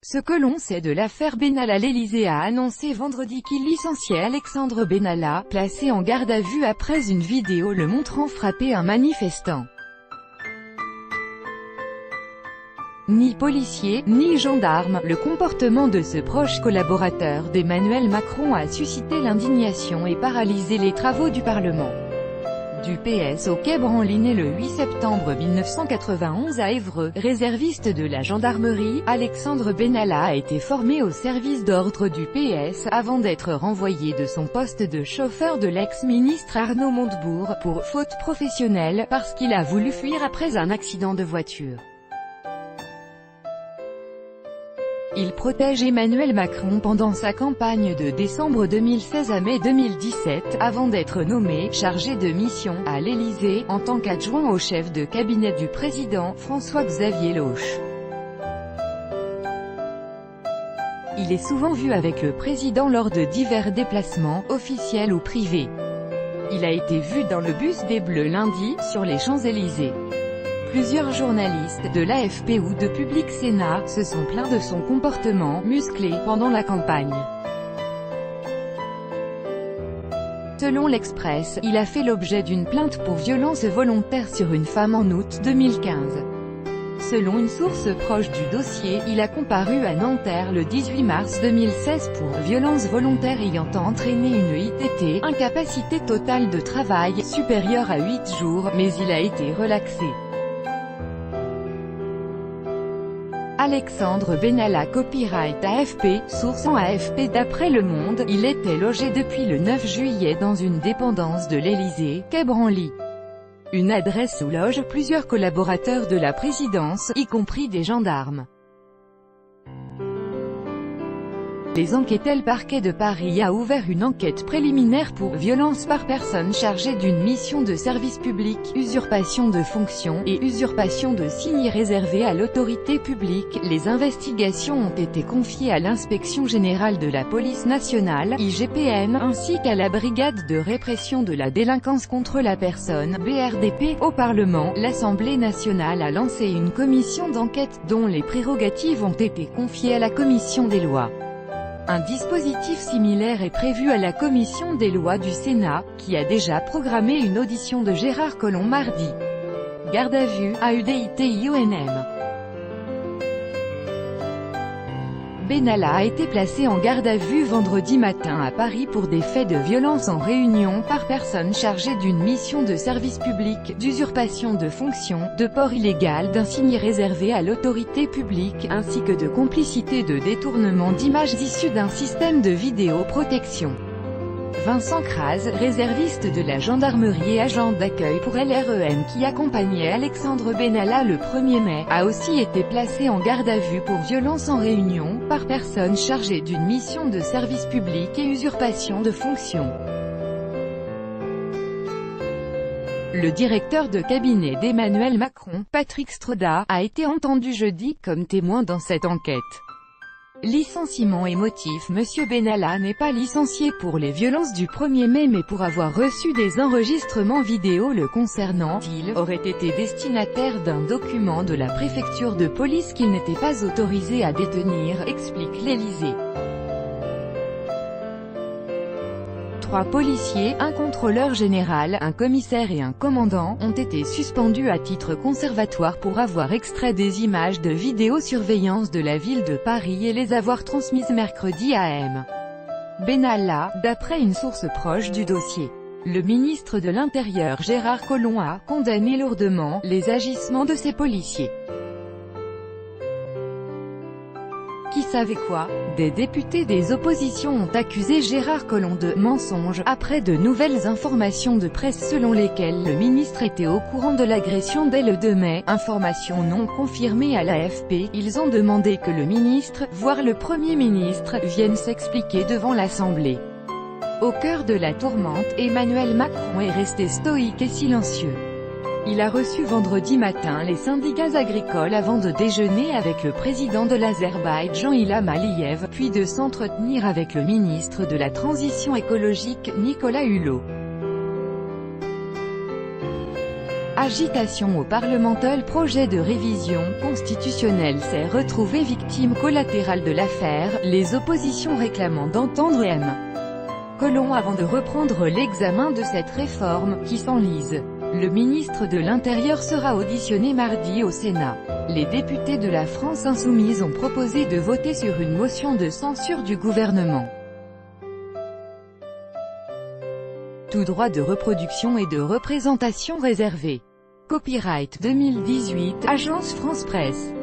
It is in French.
Ce que l'on sait de l'affaire Benalla. L'Élysée a annoncé vendredi qu'il licenciait Alexandre Benalla, placé en garde à vue après une vidéo le montrant frapper un manifestant. Ni policiers, ni gendarmes, le comportement de ce proche collaborateur d'Emmanuel Macron a suscité l'indignation et paralysé les travaux du Parlement. Du PS au Quai Branly. Né le 8 septembre 1991 à Évreux, réserviste de la gendarmerie, Alexandre Benalla a été formé au service d'ordre du PS, avant d'être renvoyé de son poste de chauffeur de l'ex-ministre Arnaud Montebourg, pour faute professionnelle, parce qu'il a voulu fuir après un accident de voiture. Il protège Emmanuel Macron pendant sa campagne de décembre 2016 à mai 2017, avant d'être nommé « chargé de mission » à l'Élysée, en tant qu'adjoint au chef de cabinet du président, François-Xavier Lauche. Il est souvent vu avec le président lors de divers déplacements, officiels ou privés. Il a été vu dans le bus des Bleus lundi, sur les Champs-Élysées. Plusieurs journalistes, de l'AFP ou de Public Sénat, se sont plaints de son comportement musclé pendant la campagne. Selon l'Express, il a fait l'objet d'une plainte pour violence volontaire sur une femme en août 2015. Selon une source proche du dossier, il a comparu à Nanterre le 18 mars 2016 pour violence volontaire ayant entraîné une ITT, incapacité totale de travail, supérieure à 8 jours, mais il a été relaxé. Alexandre Benalla. Copyright AFP, source en AFP. D'après Le Monde, il était logé depuis le 9 juillet dans une dépendance de l'Élysée, Quai Branly. Une adresse où logent plusieurs collaborateurs de la présidence, y compris des gendarmes. Les enquêteurs. Le parquet de Paris a ouvert une enquête préliminaire pour violence par personne chargée d'une mission de service public, usurpation de fonction, et usurpation de signes réservés à l'autorité publique. Les investigations ont été confiées à l'Inspection générale de la police nationale, IGPN, ainsi qu'à la Brigade de répression de la délinquance contre la personne, BRDP. Au Parlement, l'Assemblée nationale a lancé une commission d'enquête, dont les prérogatives ont été confiées à la Commission des lois. Un dispositif similaire est prévu à la Commission des lois du Sénat, qui a déjà programmé une audition de Gérard Collomb mardi. Garde à vue, AUDITIONM. Benalla a été placé en garde à vue vendredi matin à Paris pour des faits de violence en réunion par personne chargée d'une mission de service public, d'usurpation de fonction, de port illégal d'un signe réservé à l'autorité publique, ainsi que de complicité de détournement d'images issues d'un système de vidéoprotection. Vincent Kras, réserviste de la gendarmerie et agent d'accueil pour LREM qui accompagnait Alexandre Benalla le 1er mai, a aussi été placé en garde à vue pour violence en réunion, par personne chargée d'une mission de service public et usurpation de fonction. Le directeur de cabinet d'Emmanuel Macron, Patrick Stroda, a été entendu jeudi comme témoin dans cette enquête. Licenciement et motif. Monsieur Benalla n'est pas licencié pour les violences du 1er mai mais pour avoir reçu des enregistrements vidéo le concernant. Il aurait été destinataire d'un document de la préfecture de police qu'il n'était pas autorisé à détenir, explique l'Élysée. 3 policiers, un contrôleur général, un commissaire et un commandant, ont été suspendus à titre conservatoire pour avoir extrait des images de vidéosurveillance de la ville de Paris et les avoir transmises mercredi à M. Benalla, d'après une source proche du dossier. Le ministre de l'Intérieur Gérard Collomb a condamné lourdement les agissements de ces policiers. Qui savait quoi? Des députés des oppositions ont accusé Gérard Collomb de « mensonge » après de nouvelles informations de presse selon lesquelles le ministre était au courant de l'agression dès le 2 mai, information non confirmée à l'AFP. Ils ont demandé que le ministre, voire le Premier ministre, vienne s'expliquer devant l'Assemblée. Au cœur de la tourmente, Emmanuel Macron est resté stoïque et silencieux. Il a reçu vendredi matin les syndicats agricoles avant de déjeuner avec le président de l'Azerbaïdjan Ilham Aliyev, puis de s'entretenir avec le ministre de la Transition écologique Nicolas Hulot. Agitation au Parlement. Le projet de révision constitutionnelle s'est retrouvé victime collatérale de l'affaire, les oppositions réclamant d'entendre M. Collomb avant de reprendre l'examen de cette réforme, qui s'enlise. Le ministre de l'Intérieur sera auditionné mardi au Sénat. Les députés de la France insoumise ont proposé de voter sur une motion de censure du gouvernement. Tout droit de reproduction et de représentation réservé. Copyright 2018, Agence France Presse.